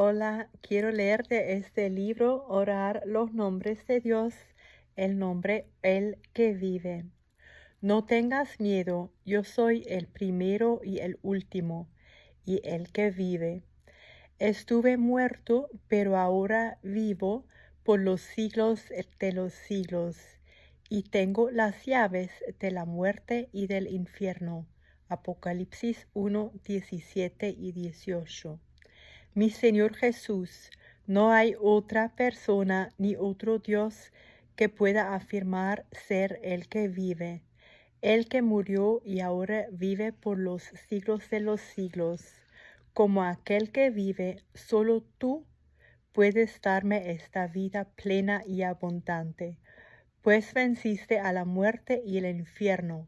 Hola, quiero leer de este libro, Orar los nombres de Dios, el nombre, el que vive. No tengas miedo, yo soy el primero y el último, y el que vive. Estuve muerto, pero ahora vivo por los siglos de los siglos, y tengo las llaves de la muerte y del infierno. Apocalipsis 1, 17 y 18. Mi Señor Jesús, no hay otra persona ni otro Dios que pueda afirmar ser el que vive, el que murió y ahora vive por los siglos de los siglos. Como aquel que vive, solo tú puedes darme esta vida plena y abundante, pues venciste a la muerte y el infierno.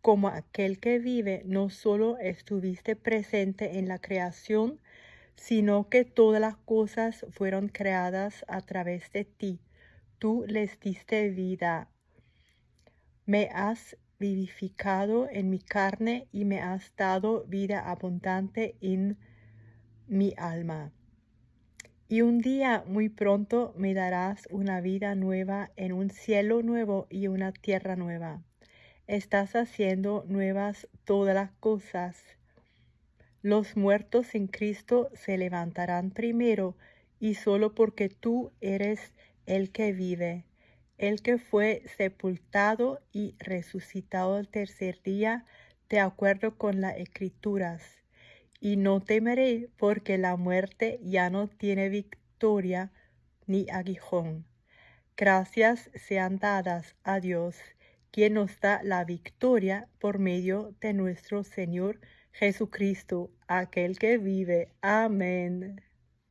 Como aquel que vive, no solo estuviste presente en la creación, sino que todas las cosas fueron creadas a través de ti. Tú les diste vida. Me has vivificado en mi carne y me has dado vida abundante en mi alma. Y un día muy pronto me darás una vida nueva en un cielo nuevo y una tierra nueva. Estás haciendo nuevas todas las cosas. Los muertos en Cristo se levantarán primero, y solo porque tú eres el que vive, el que fue sepultado y resucitado al tercer día, de acuerdo con las Escrituras. Y no temeré, porque la muerte ya no tiene victoria ni aguijón. Gracias sean dadas a Dios, quien nos da la victoria por medio de nuestro Señor Jesucristo, aquel que vive. Amén.